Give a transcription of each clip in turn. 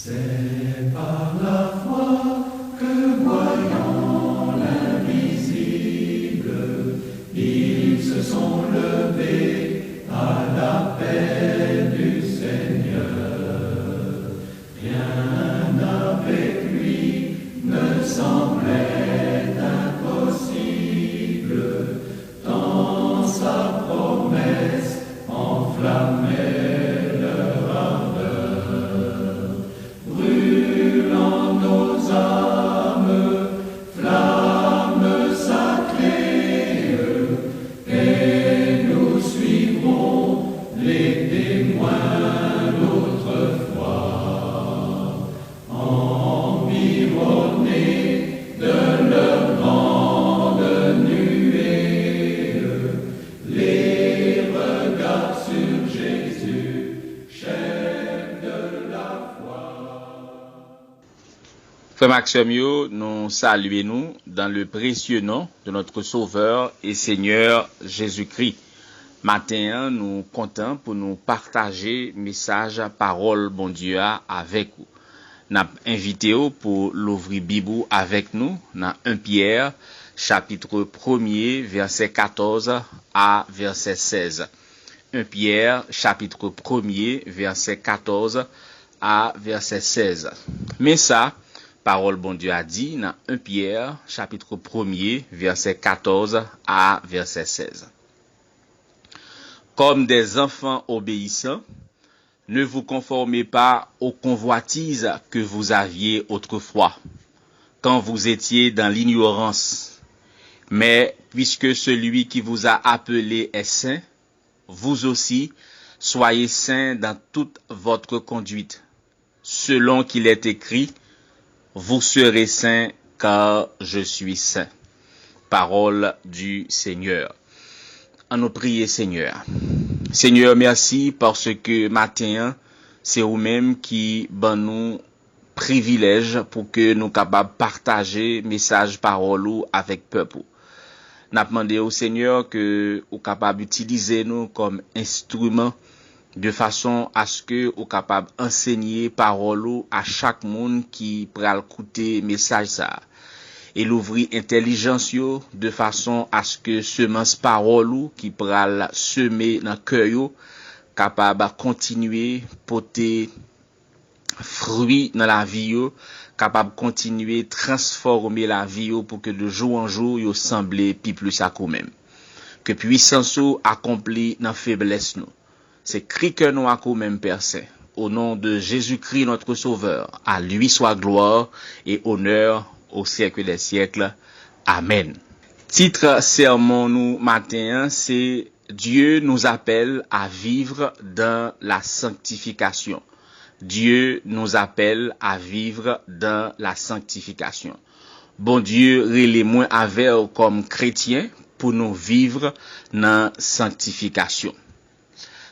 C'est par la foi que voyant l'invisible, ils se sont levés à l'appel du Seigneur. Rien avec lui ne semblait impossible, tant sa promesse enflammait leur ardeur. Brûlant nos âmes, flammes sacrées, et nous suivrons les témoins d'autrefois, environnés de leur grande nuée, les regards sur Jésus, chef de la foi. Frère Maxime, nous saluons dans le précieux nom de notre Sauveur et Seigneur Jésus-Christ. Matin, nous comptons pour nous partager message, parole, bon Dieu, avec vous. Nous invité pour l'ouvrir Bible avec nous dans 1 Pierre, chapitre 1er, verset 14 à verset 16. 1 Pierre, chapitre 1er, verset 14 à verset 16. Mais ça, parole bon Dieu a dit dans 1 Pierre, chapitre 1er, verset 14 à verset 16. Comme des enfants obéissants, ne vous conformez pas aux convoitises que vous aviez autrefois, quand vous étiez dans l'ignorance. Mais puisque celui qui vous a appelé est saint, vous aussi soyez saints dans toute votre conduite, selon qu'il est écrit, vous serez saints car je suis saint. Parole du Seigneur. En nous prier, Seigneur. Seigneur, merci parce que matin, c'est vous-même qui ban nous privilège pour que nous capables partager message parole avec peuple. N'a demandé au Seigneur que vous capable utiliser nous comme instrument de façon à ce que vous capable enseigner parole à chaque monde qui pral écouter message ça. Et l'ouvrir intelligence yo de façon à ce que semence parole qui pral semer dans cœur yo capable continuer porter fruit dans la vie yo, capable continuer transformer la vie yo pour que de jour en jour yo semble plus à nous même. Que puissance yo accompli dans faiblesse nous. C'est cri que nous à même Père Saint. Au nom de Jésus-Christ notre Sauveur, à lui soit gloire et honneur au siècle des siècles. Amen. Titre sermon nous matin, c'est Dieu nous appelle à vivre dans la sanctification. Dieu nous appelle à vivre dans la sanctification. Bon Dieu, relais moins avec comme chrétien pour nous vivre dans sanctification.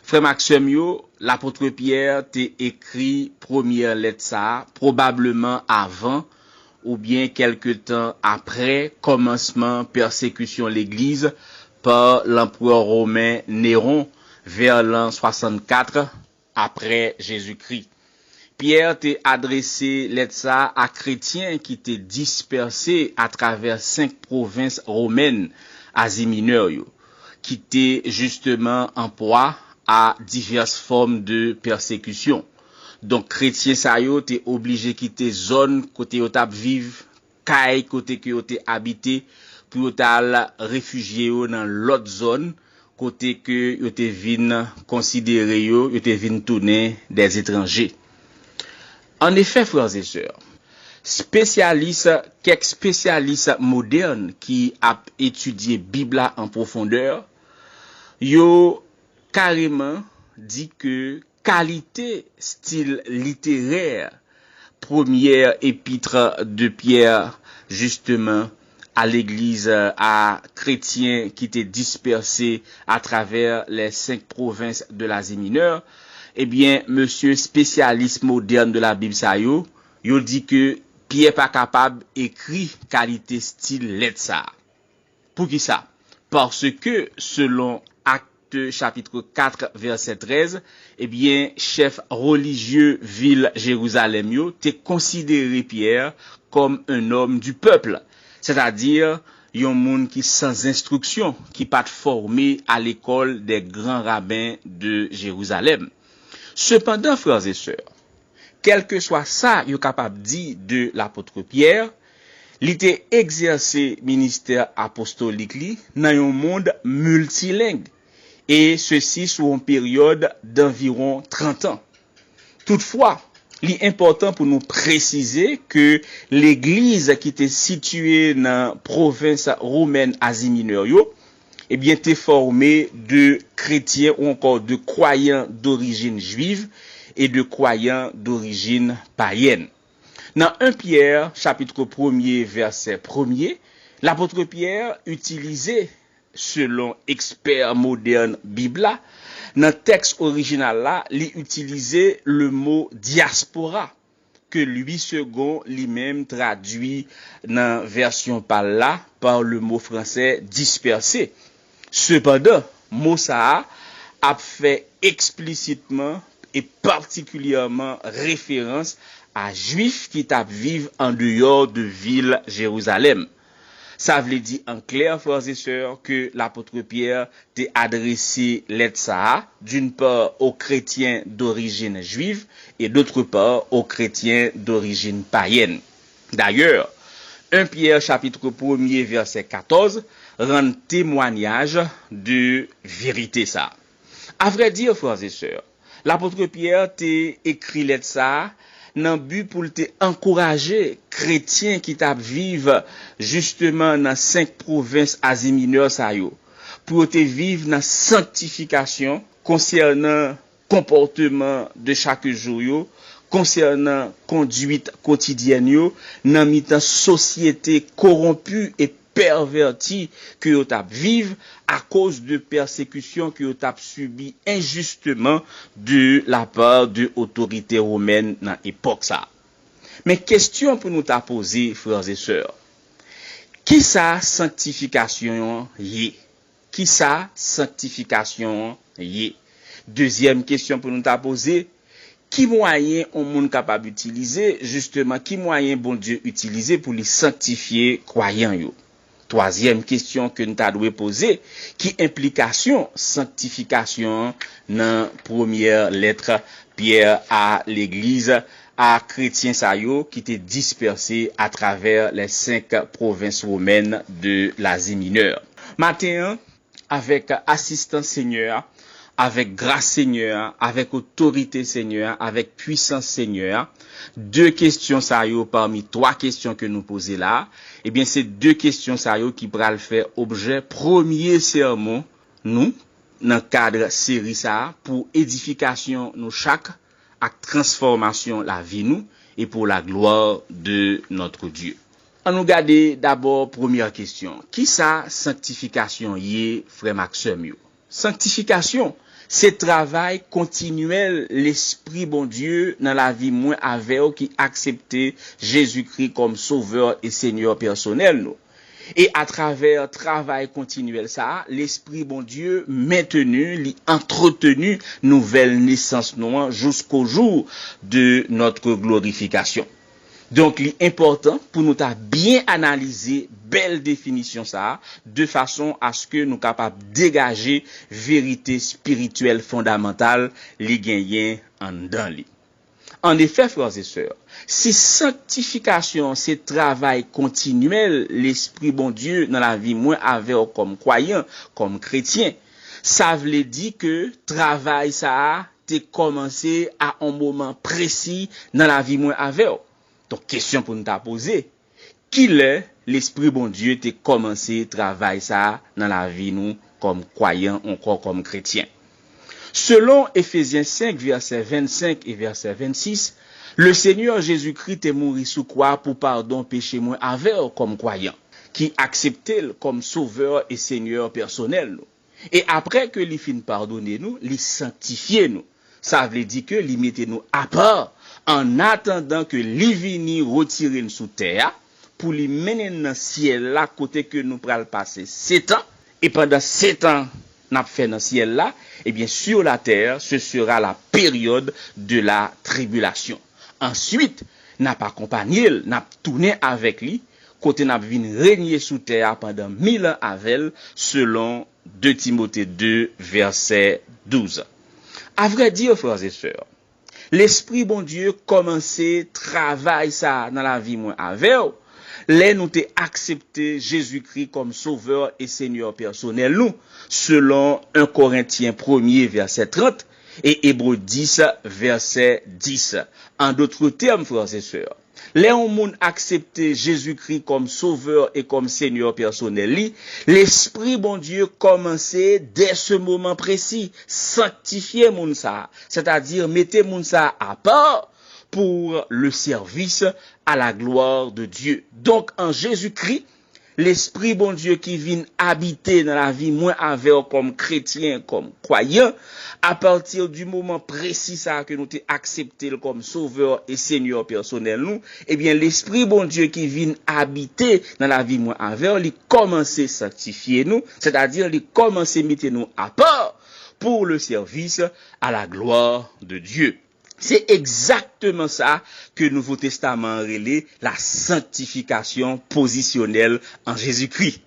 Frère Maxime, l'apôtre Pierre t'a écrit première lettre ça, probablement avant ou bien quelque temps après commencement persécution l'église par l'empereur romain Néron vers l'an 64 après Jésus-Christ. Pierre t'a adressé lettre ça à chrétiens qui étaient dispersés à travers 5 provinces romaines, Asie mineure, qui étaient justement en proie à diverses formes de persécution. Donc chrétien ça yo t'es obligé quitter zone côté yo t'a vivre, caille côté que yo t'es habité pour t'a réfugié dans l'autre zone côté que yo t'es vinn considérer yo t'es vinn tourner des étrangers. En effet, frères et sœurs, quelques spécialistes modernes qui a étudié Bible en profondeur, yo carrément dit que qualité style littéraire première épître de Pierre justement à l'église à chrétiens qui étaient dispersés à travers les 5 provinces de l'Asie mineure, eh bien monsieur spécialiste moderne de la Bible ça yo dit que Pierre pas capable écrit qualité style lettre ça. Pour qui ça? Parce que selon Acte Actes chapitre 4 verset 13, eh bien, chef religieux ville Jérusalem yo te considéré Pierre comme un homme du peuple, c'est-à-dire yon moun qui sans instruction, qui pas formé à l'école des grands rabbins de Jérusalem. Cependant, frères et sœurs, quel que soit ça yo capable dit de l'apôtre Pierre, il était exercé ministère apostolique li dans un monde multilingue, et ceci sur une période d'environ 30 ans. Toutefois, il est important pour nous préciser que l'église qui était située dans la province romaine Asie mineure, eh bien, était formée de chrétiens ou encore de croyants d'origine juive et de croyants d'origine païenne. Dans 1 Pierre, chapitre 1er, verset 1er, l'apôtre Pierre utilisait, selon expert moderne Bibla, dans le texte original là, il utilisait le mot diaspora, que lui second lui-même traduit dans la version par là, par le mot français dispersé. Cependant, mot ça a fait explicitement et particulièrement référence à juifs qui tap vivent en dehors de ville Jérusalem. Ça veut dire en clair, frères et sœurs, que l'apôtre Pierre t'a adressé lettre ça, d'une part aux chrétiens d'origine juive et d'autre part aux chrétiens d'origine païenne. D'ailleurs, 1 Pierre chapitre 1er verset 14 rend témoignage de vérité ça. À vrai dire, frères et sœurs, l'apôtre Pierre t'a écrit lettre ça dans but pour te encourager chrétiens qui t'a vivre justement dans 5 provinces Asie mineure ça yo, pour te vivre dans sanctification concernant comportement de chaque jour yo, concernant conduite quotidienne yo, dans mitan société corrompue et perverti que yo tap vive à cause de persécutions que yo tap subi injustement de la part de autorités romaines dans époque ça. Mais question pour nous t'a poser, frères et sœurs. Qui ça sanctification yé? Qui ça sanctification yé? Deuxième question pour nous t'a poser. Qui moyen on monde capable utiliser justement, qui moyen bon Dieu utiliser pour les sanctifier croyants yo? Troisième question que nous t'avons posée, qui implication sanctification dans première lettre Pierre à l'église, à chrétiens sayo qui étaient dispersés à travers les 5 provinces romaines de l'Asie mineure. Matin, avec assistance Seigneur, avec grâce Seigneur, avec autorité Seigneur, avec puissance Seigneur, 2 questions sayo parmi 3 questions que nous posons là, eh bien c'est 2 questions sayo qui pral faire objet premier sermon nous dans cadre série ça pour édification nous chaque à transformation la vie nous et pour la gloire de notre Dieu. On nous garder d'abord première question. Qui ça sanctification yé frère Maxime yo? Sanctification, c'est travail continuel l'esprit bon Dieu dans la vie moins avec qui accepter Jésus-Christ comme sauveur et Seigneur personnel nous. Et à travers travail continuel ça, l'esprit bon Dieu maintenu, li entretenu nouvelle naissance nous jusqu'au jour de notre glorification. Donc, il est important pour nous bien analyser belle définition ça, de façon à ce que nous capables dégager vérité spirituelle fondamentale les gagnants en dedans li. En effet, frères et sœurs, si sanctification, c'est travail continuel, l'esprit bon Dieu dans la vie moins avec comme croyant, comme chrétien, ça veut dire que travail ça a commencé à un moment précis dans la vie moins avec. Donc, question pour nous poser. Qui est l'esprit bon Dieu t'a commencé travail ça dans la vie nous comme croyants, encore comme chrétiens? Selon Ephésiens 5, verset 25 et verset 26, le Seigneur Jésus-Christ est mort sous croix pour pardon péché moins avec comme croyant, qui acceptait comme sauveur et Seigneur personnel. Et après que lui fin pardonner nous, lui sanctifier nous. Ça veut dire que lui mettez nous à part en attendant que lui vini retirer nous sous terre pour lui mener dans ciel là côté que nous pral passer 7 ans et pendant 7 ans n'a fait dans le ciel là, eh bien sur la terre, ce sera la période de la tribulation. Ensuite, n'a pas accompagné, n'a tourné avec lui, côté n'a vinn régner sous terre pendant 1000 ans avec elle, selon 2 Timothée 2, verset 12. À vrai dire, frères et sœurs, l'Esprit bon Dieu commençait travail ça dans la vie moi avec les nous t'ai accepté Jésus-Christ comme sauveur et Seigneur personnel nous, selon 1 Corinthiens 1er verset 30 et Hébreux 10 verset 10. En d'autres termes, frères et sœurs, les gens accepté Jésus-Christ comme sauveur et comme Seigneur personnel, l'Esprit bon Dieu commençait dès ce moment précis, sanctifier moun ça, c'est-à-dire mettez moun ça à part pour le service à la gloire de Dieu. Donc en Jésus-Christ, l'Esprit bon Dieu qui vient habiter dans la vie moins avec comme chrétien, comme croyant, à partir du moment précis ça que nous t'ai accepté comme sauveur et Seigneur personnel nous, eh bien l'Esprit bon Dieu qui vient habiter dans la vie moins avec, il commence à sanctifier nous, c'est-à-dire il commence à mettre nous à part pour le service à la gloire de Dieu. C'est exactement ça que le Nouveau Testament relève la sanctification positionnelle en Jésus-Christ.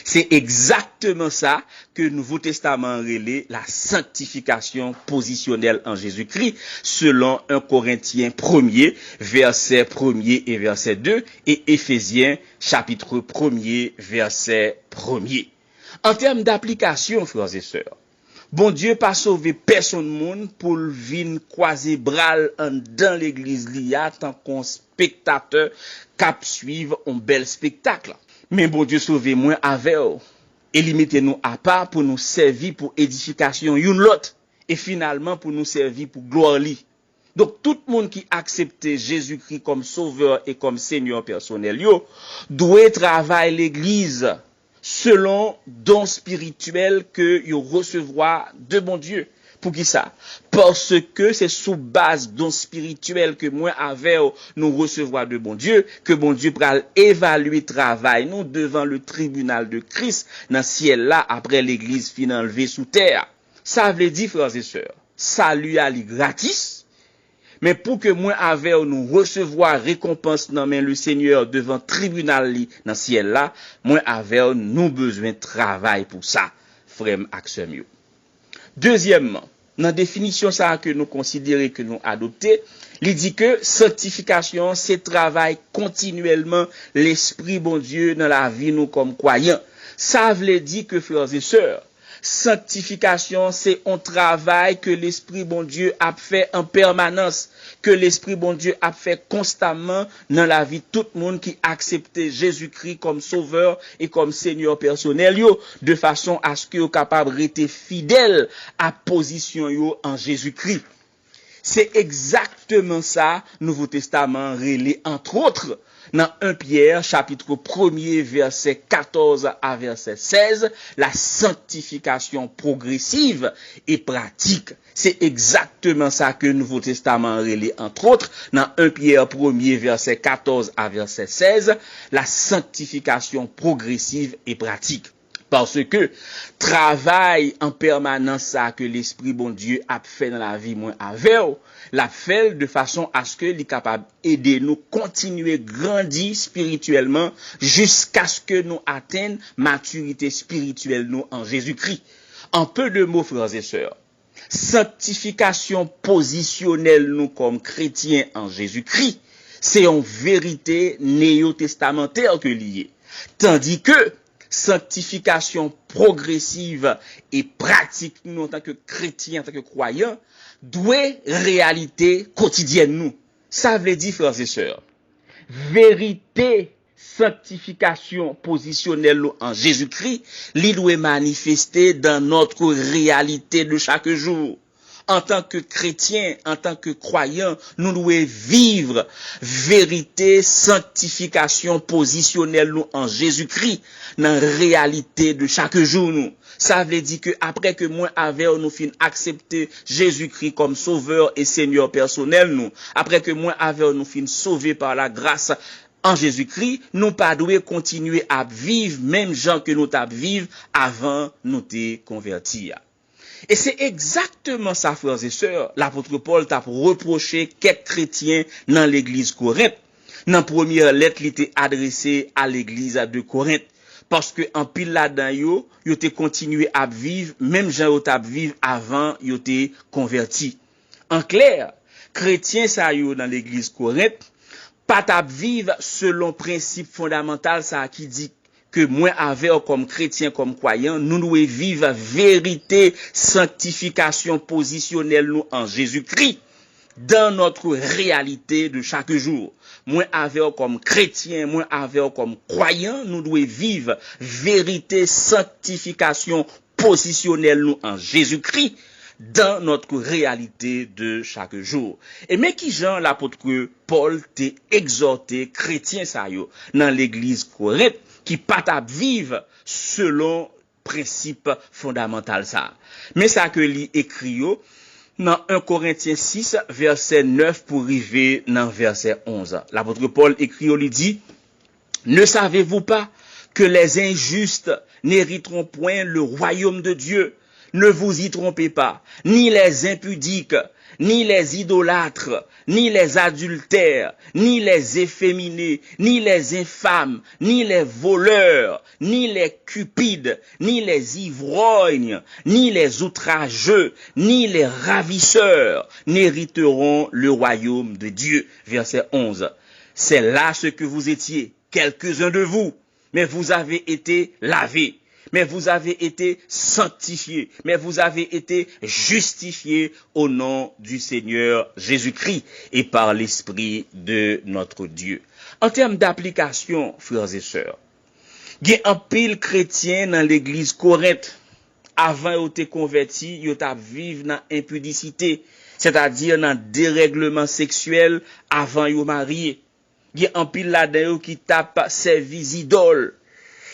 C'est exactement ça que le Nouveau Testament relève la sanctification positionnelle en Jésus-Christ, selon 1 Corinthiens 1er, verset 1er et verset 2, et Éphésiens chapitre 1er, verset 1er. En termes d'application, frères et sœurs, bon Dieu pas sauvé personne monde pour venir croiser bral dans l'église liya tant qu'on spectateur cap suivre un bel spectacle. Mais bon Dieu sauvé moi avec et limiter nous à part pour nous servir pour édification une l'autre et finalement pour nous servir pour gloire li. Donc tout le monde qui accepte Jésus-Christ comme sauveur et comme Seigneur personnel yo doit travailler l'église selon don spirituel que yo recevoir de bon Dieu. Pour qui ça? Parce que c'est sous base don spirituel que moi avec nous recevoir de bon Dieu, que bon Dieu pral évaluer travail nous devant le tribunal de Christ dans ciel là après l'église fin enlevée sous terre. Ça veut dire, frères et sœurs, salut à li gratis. Mais pour que moi avec nous recevoir récompense dans le Seigneur devant tribunal li dans ciel là, moi avec nous besoin de travail pour ça, frère aksem yo. Deuxièmement, dans définition ça que nous considérons que nous adopter, il dit que sanctification c'est travail continuellement l'esprit bon Dieu dans la vie nous comme croyants. Ça veut dire que frères et sœurs, sanctification, c'est un travail que l'Esprit bon Dieu a fait en permanence, que l'Esprit bon Dieu a fait constamment dans la vie de tout le monde qui acceptait Jésus-Christ comme sauveur et comme Seigneur personnel, yo, de façon à ce que yo capable rester fidèle à position yo en Jésus-Christ. C'est exactement ça, Nouveau Testament relève entre autres dans 1 Pierre, chapitre 1er, verset 14 à verset 16, la sanctification progressive et pratique. C'est exactement ça que le Nouveau Testament relève entre autres dans 1 Pierre 1er, verset 14 à verset 16, la sanctification progressive et pratique. Parce que travail en permanence ça que l'Esprit bon Dieu a fait dans la vie moi avec l'a fait de façon à ce que il est capable aider nous continuer grandir spirituellement jusqu'à ce que nous atteignent maturité spirituelle nous en Jésus-Christ. En peu de mots frères et sœurs, sanctification positionnelle nous comme chrétiens en Jésus-Christ, c'est une vérité néo-testamentaire que liée. Tandis que sanctification progressive et pratique nous en tant que chrétiens, en tant que croyants, doit réalité quotidienne nous. Ça veut dire, frères et sœurs, vérité, sanctification positionnelle en Jésus-Christ, il doit manifester dans notre réalité de chaque jour. En tant que chrétiens, en tant que croyants, nous devons vivre vérité, sanctification positionnelle nous en Jésus-Christ dans la réalité de chaque jour nous. Ça veut dire que après que moi avec nous fin accepter Jésus-Christ comme sauveur et Seigneur personnel nous, après que moi avec nous fin sauvé par la grâce en Jésus-Christ, nous pas doit continuer à vivre même gens que nous t'a vivre avant nous te convertir. Et c'est exactement ça, frères et sœurs, l'apôtre Paul t'a reproché quelques chrétiens dans l'église Corinthe. Dans la première lettre, il était adressé à l'église de Corinthe. Parce que en pile là-dedans, yo te continué à vivre, même gens yo t'a vivre avant yo te converti. En clair, chrétiens ça yo dans l'église Corinthe, pas t'a vivre selon principe fondamental ça qui dit que moi avec comme chrétien, comme croyant, nous devons vivre vérité, sanctification positionnelle nous en Jésus-Christ dans notre réalité de chaque jour. Moi avec comme chrétien, moi avec comme croyant, nous devons vivre vérité, sanctification positionnelle nous en Jésus-Christ dans notre réalité de chaque jour. Et mais qui Jean l'apôtre Paul t'a exhorté chrétien ça yo dans l'église Corinthe qui pas à vivre selon principe fondamental ça. Mais ça que li écrit yo dans 1 Corinthiens 6 verset 9 pour arriver dans verset 11. L'apôtre Paul écrit yo, lui dit: ne savez-vous pas que les injustes n'hériteront point le royaume de Dieu? Ne vous y trompez pas, ni les impudiques, ni les idolâtres, ni les adultères, ni les efféminés, ni les infâmes, ni les voleurs, ni les cupides, ni les ivrognes, ni les outrageux, ni les ravisseurs n'hériteront le royaume de Dieu. Verset 11. C'est là ce que vous étiez, quelques-uns de vous, mais vous avez été lavés. Mais vous avez été sanctifiés, mais vous avez été justifiés au nom du Seigneur Jésus-Christ et par l'Esprit de notre Dieu. En termes d'application, frères et sœurs, il y a un pile chrétien dans l'église Corinthe. Avant d'être converti, ils ont vécu dans l'impudicité, c'est-à-dire dans le dérèglement sexuel avant d'être marié. Il y a un pile là-dedans qui tape service idole.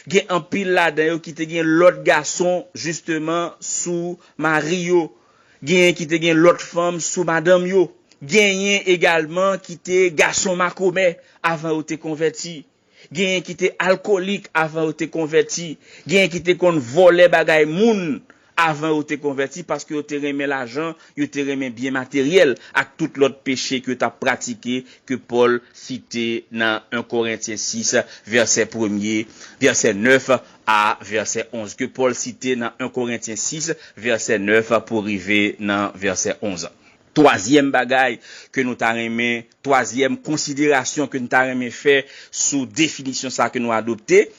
Gen un pile là-dedans qui te gen l'autre garçon justement sous Mario, gen qui te gen l'autre femme sous madame yo, gen également qui te garçon macomé avant ou te converti, gen qui te alcoolique avant ou te converti, gen qui te kon voler bagay moun avant ou te converti parce que ou te remet l'argent, ou te remet bien matériel avec tout l'autre péché que tu as pratiqué que Paul citait dans 1 Corinthiens 6 verset 1er, verset 9 à verset 11 que Paul citait dans 1 Corinthiens 6 verset 9 pour arriver dans verset 11. Troisième bagaille que nous t'arrêmons, troisième considération que nous t'arrêmons fait sous définition ça que nous adopté.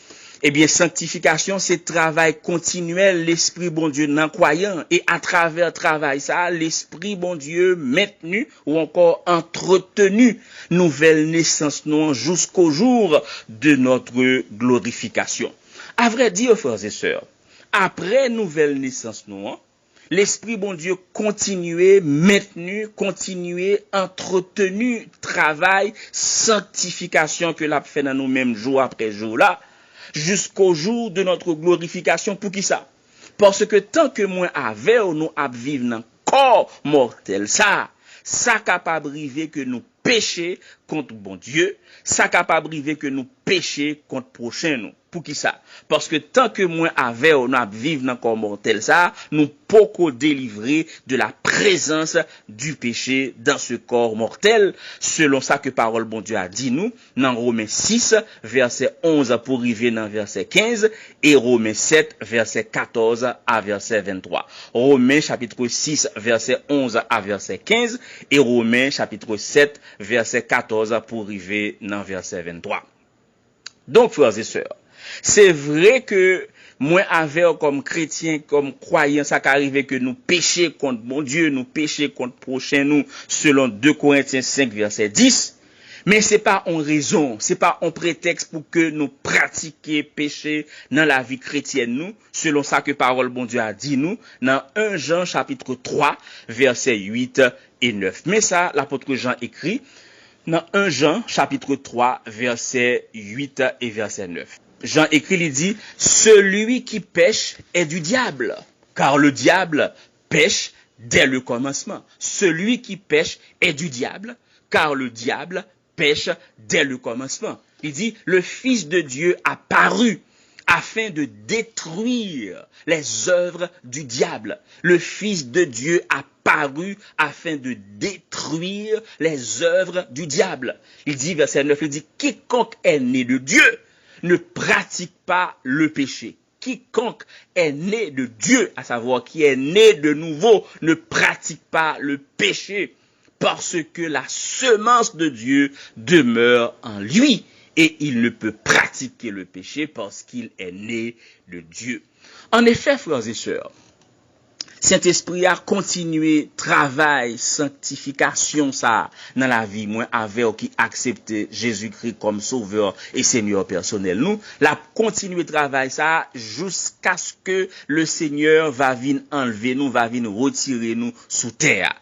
Eh bien, sanctification, c'est travail continuel, l'Esprit bon Dieu non croyant, et à travers travail ça, l'Esprit bon Dieu maintenu ou encore entretenu, nouvelle naissance nous jusqu'au jour de notre glorification. À vrai dire, frères et sœurs, après nouvelle naissance nous, l'Esprit bon Dieu continué, maintenu, continué, entretenu, travail, sanctification que l'a fait dans nous-mêmes jour après jour là, jusqu'au jour de notre glorification. Pour qui ça? Parce que tant que moi avec nous à vivre dans corps mortel ça capable arriver que nous pécher contre bon Dieu, ça capable arriver que nous pécher contre prochain nous. Pour qui ça? Parce que tant que moi avec nous à vivre dans corps mortel ça, nous pouvons délivrer de la présence du péché dans ce corps mortel, selon ça que parole bon Dieu a dit nous dans Romains 6 verset 11 pour arriver dans verset 15 et Romains 7 verset 14 à verset 23. Romains chapitre 6 verset 11 à verset 15 et Romains chapitre 7 verset 14 pour arriver dans verset 23. Donc frères et sœurs, c'est vrai que moi avec comme chrétien, comme croyant, ça qu'arrive que nous péchons contre mon Dieu, nous péchons contre prochain nous, selon 2 Corinthiens 5 verset 10. Mais c'est pas en raison, c'est pas en prétexte pour que nous pratiquions péché dans la vie chrétienne nous, selon ça que parole bon Dieu a dit nous, dans 1 Jean chapitre 3 verset 8 et 9. Mais ça, l'apôtre Jean écrit dans 1 Jean chapitre 3 verset 8 et verset 9. Jean écrit, il dit, celui qui pêche est du diable, car le diable pêche dès le commencement. Celui qui pêche est du diable, car le diable pêche dès le commencement. Il dit, le Fils de Dieu a paru afin de détruire les œuvres du diable. Le Fils de Dieu a paru afin de détruire les œuvres du diable. Il dit, verset 9, il dit, quiconque est né de Dieu ne pratique pas le péché. Quiconque est né de Dieu, à savoir qui est né de nouveau, ne pratique pas le péché, parce que la semence de Dieu demeure en lui. Et il ne peut pratiquer le péché parce qu'il est né de Dieu. En effet, frères et sœurs, Saint-Esprit a continué travail, sanctification ça dans la vie moi avec qui accepté Jésus-Christ comme sauveur et Seigneur personnel. Nous, la continuer travail ça jusqu'à ce que le Seigneur va venir enlever nous, va venir retirer nous sous terre.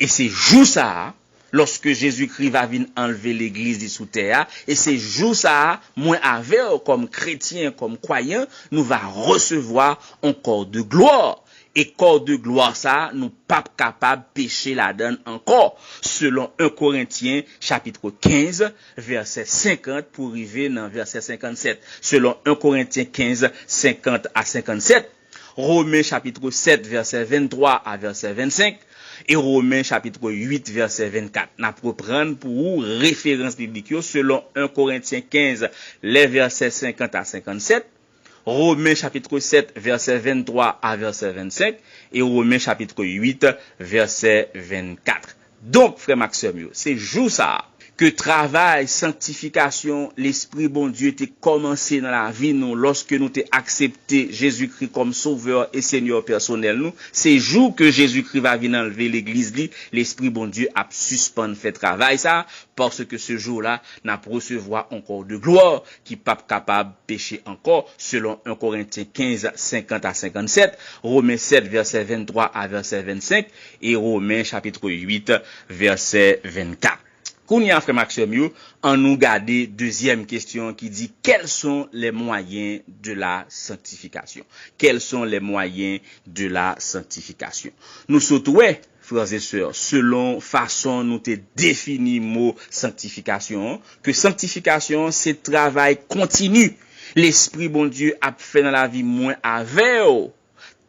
Et c'est juste ça lorsque Jésus-Christ va venir enlever l'église de sous terre, et c'est jour ça, moi avec, comme chrétien, comme croyant, nous va recevoir un corps de gloire. Et corps de gloire ça, nous pas capable de pécher la donne encore. Selon 1 Corinthiens, chapitre 15, verset 50, pour arriver dans verset 57. Selon 1 Corinthiens 15, 50 à 57. Romains chapitre 7, verset 23 à verset 25. Et Romains chapitre 8 verset 24. N'a prendre pour référence biblique selon 1 Corinthiens 15 les versets 50 à 57, Romains chapitre 7 verset 23 à verset 25 et Romains chapitre 8 verset 24. Donc frère Maxime, c'est jour ça que travail, sanctification, l'Esprit bon Dieu t'est commencé dans la vie nous lorsque nous t'ai accepté Jésus-Christ comme sauveur et Seigneur personnel nous. C'est jour que Jésus-Christ va venir enlever l'église li, l'Esprit bon Dieu a suspendre fait travail ça parce que ce jour-là n'a recevoir encore de gloire qui pas capable pécher encore selon 1 Corinthiens 15 50 à 57, Romains 7 verset 23 à verset 25 et Romains chapitre 8 verset 24. Kounia frère Maxime, en nous garder deuxième question qui dit quels sont les moyens de la sanctification? Quels sont les moyens de la sanctification? Nous sautons, frères et sœurs, selon façon nous te défini mot sanctification, que sanctification c'est travail continu. L'Esprit bon Dieu a fait dans la vie moins avec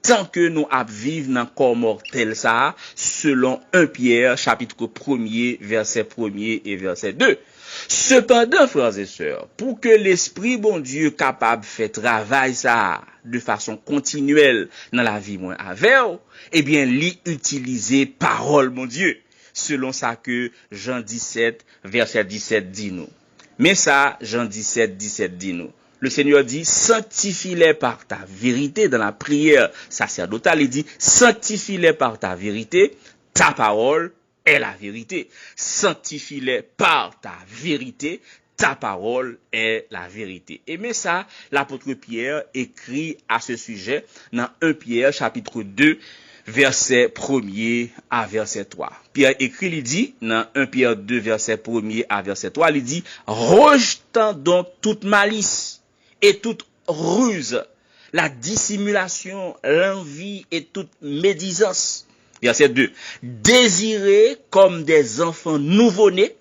tant que nous vivons dans le corps mortel ça, selon 1 Pierre, chapitre 1er, verset 1er et verset 2. Cependant, frères et sœurs, pour que l'Esprit bon Dieu capable de faire travail ça de façon continuelle dans la vie moins avec, eh bien, l'utiliser parole mon Dieu, selon ça que Jean 17, verset 17 dit nous. Mais ça, Jean 17, 17 dit nous. Le Seigneur dit, sanctifie-les par ta vérité dans la prière sacerdotale. Il dit, sanctifie-les par ta vérité, ta parole est la vérité. Sanctifie-les par ta vérité, ta parole est la vérité. Et mais ça, l'apôtre Pierre écrit à ce sujet dans 1 Pierre chapitre 2, verset 1er à verset 3. Pierre écrit, il dit, dans 1 Pierre 2, verset 1er à verset 3, il dit, rejetant donc toute malice et toute ruse, la dissimulation, l'envie et toute médisance. Verset 2. Désirez comme des enfants nouveau-nés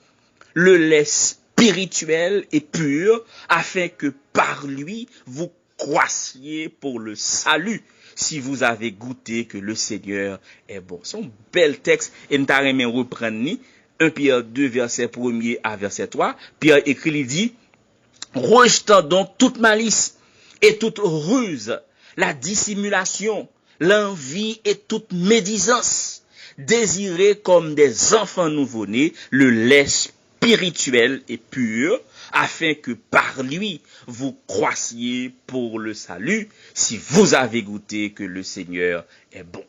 le lait spirituel et pur, afin que par lui vous croissiez pour le salut, si vous avez goûté que le Seigneur est bon. C'est un bel texte, et nous allons reprendre 1 Pierre 2, verset 1er à verset 3. Pierre écrit, il dit, rejetant donc toute malice et toute ruse, la dissimulation, l'envie et toute médisance, désirez comme des enfants nouveau-nés le lait spirituel et pur, afin que par lui vous croissiez pour le salut, si vous avez goûté que le Seigneur est bon.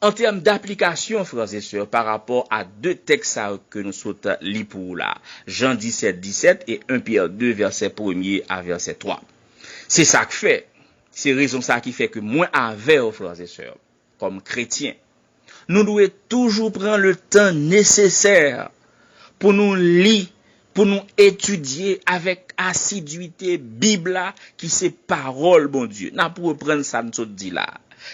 En termes d'application, frères et sœurs, par rapport à deux textes que nous sommes lits pour là, Jean 17, 17 et 1 Pierre 2, verset 1er à verset 3. C'est ça que fait. C'est raison ça qui fait que moi avec, frères et sœurs, comme chrétiens, nous devons toujours prendre le temps nécessaire pour nous lire, pour nous étudier avec assiduité Bible qui c'est parole, bon Dieu. N'a pour reprendre ça nous dit là.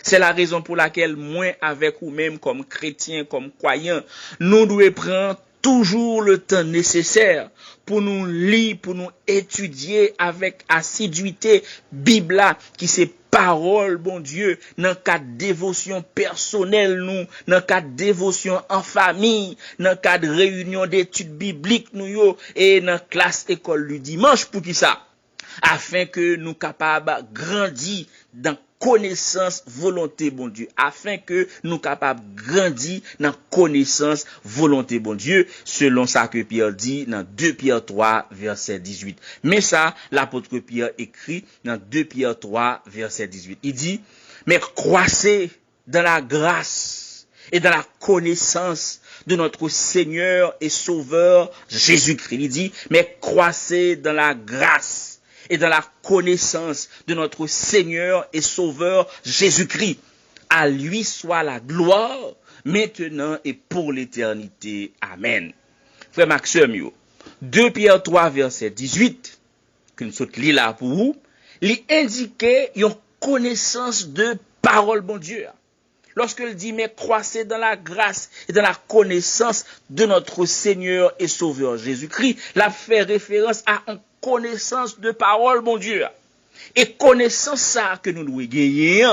C'est la raison pour laquelle moi avec ou même comme chrétien, comme croyant, nous devons prendre toujours le temps nécessaire pour nous lire, pour nous étudier avec assiduité Bible qui c'est parole, bon Dieu, dans le cadre de dévotion personnelle, nous, dans le cadre de dévotion en famille, dans le cadre de réunion d'études bibliques, nous, et dans la classe école du dimanche, pour qui ça? Afin que nous capables grandir dans connaissance volonté bon Dieu, afin que nous capables grandir dans connaissance volonté bon Dieu, selon ça que Pierre dit dans 2 Pierre 3 verset 18. Mais ça, l'apôtre Pierre écrit dans 2 Pierre 3 verset 18. Il dit, mais croissez dans la grâce et dans la connaissance de notre Seigneur et Sauveur Jésus-Christ. Il dit, mais croissez dans la grâce et dans la connaissance de notre Seigneur et Sauveur Jésus-Christ. À lui soit la gloire, maintenant et pour l'éternité. Amen. Frère Maxime, 2 Pierre 3, verset 18, que nous sommes là pour vous, il indiquait une connaissance de parole, bon Dieu. Lorsqu'il dit, mais croissez dans la grâce et dans la connaissance de notre Seigneur et Sauveur Jésus-Christ, l'a fait référence à une connaissance de parole, mon Dieu. Et connaissance ça que nous devons gagner,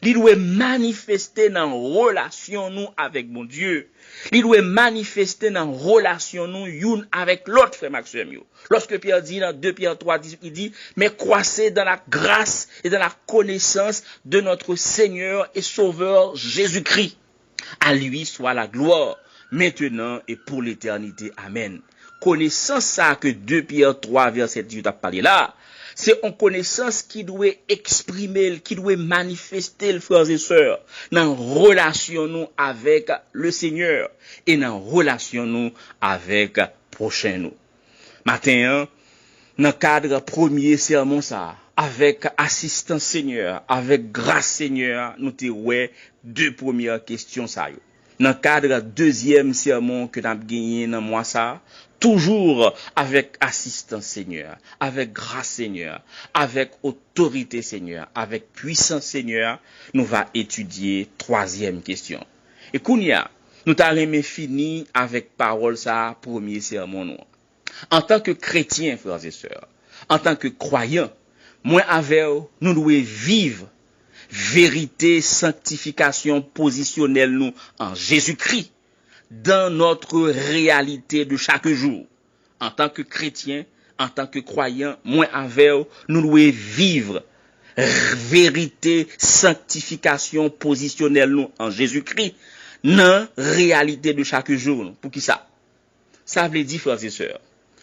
il doit manifester dans relation nous avec mon Dieu. Il doit manifester dans relation nous une avec l'autre, frère Maxime. Lorsque Pierre dit dans 2 Pierre 3, il dit, mais croissez dans la grâce et dans la connaissance de notre Seigneur et Sauveur Jésus-Christ. À lui soit la gloire, maintenant et pour l'éternité. Amen. Connaissance ça que 2 Pierre 3, verset 18 a parlé là, c'est une connaissance qui doit exprimer, qui doit manifester, frères et sœurs, dans relation nous avec le Seigneur et dans relation nous avec prochain nous. Matin, dans le cadre premier sermon ça, avec assistance Seigneur, avec grâce Seigneur, nous te ouais 2 premières questions ça yo. Dans le cadre deuxième sermon que nous avons gagné dans mois ça, toujours avec assistance Seigneur, avec grâce Seigneur, avec autorité Seigneur, avec puissance Seigneur, nous va étudier troisième question. Et kounya, nous t'arrêtons fini avec parole ça, premier sermon nous. En tant que chrétien, frères et sœurs, en tant que croyants, moi avec nous devons vivre vérité, sanctification positionnelle nous en Jésus-Christ dans notre réalité de chaque jour. En tant que chrétien, en tant que croyant, moi avec nous devons vivre vérité, sanctification positionnelle nous en Jésus-Christ dans réalité de chaque jour. Pour qui ça? Ça veut dire, frères et sœurs,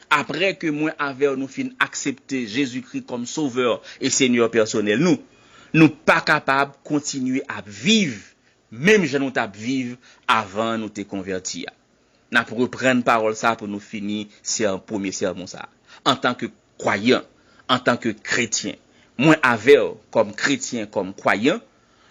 après que moi avec nous fin accepter Jésus-Christ comme sauveur et Seigneur personnel, nous pas capables de continuer à vivre, même je nous t'a vivre avant nous te convertir. N'a pour reprendre parole ça pour nous finir, c'est un premier sermon ça. En tant que croyant, en tant que chrétien, moi avec comme chrétien, comme croyant,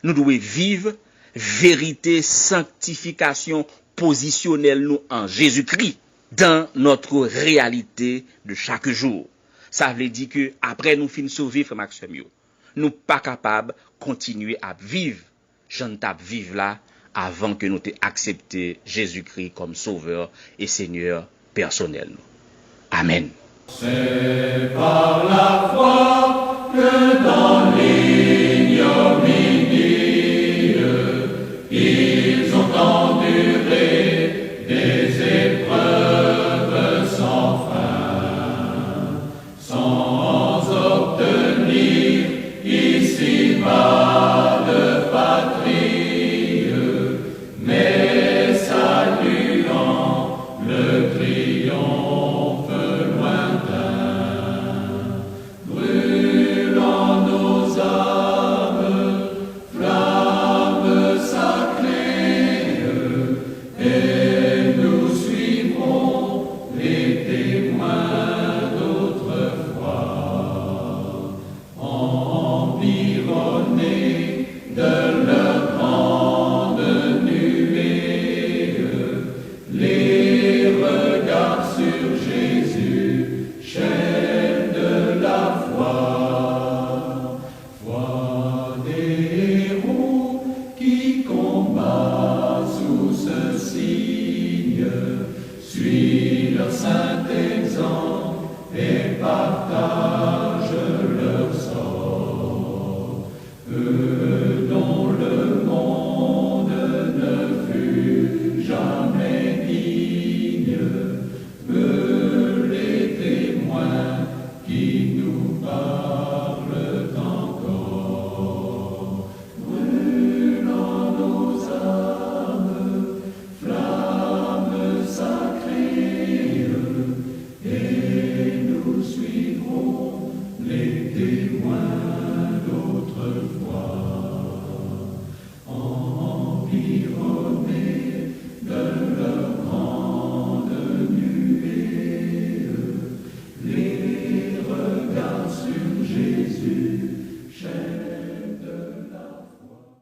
nous devons vivre vérité, sanctification positionnelle nous en Jésus-Christ dans notre réalité de chaque jour. Ça veut dire que après nous finissons sauver, frère Maxime, nous pas capables de continuer à vivre, j'en tape vivre là, avant que nous t'ayons accepté Jésus-Christ comme sauveur et Seigneur personnel. Amen. C'est par la foi que dans l'ignominie, ils ont enduré des épreuves sans fin, sans obtenir ici-bas de patrie, mais saluant le triomphe lointain, brûlant nos âmes partage.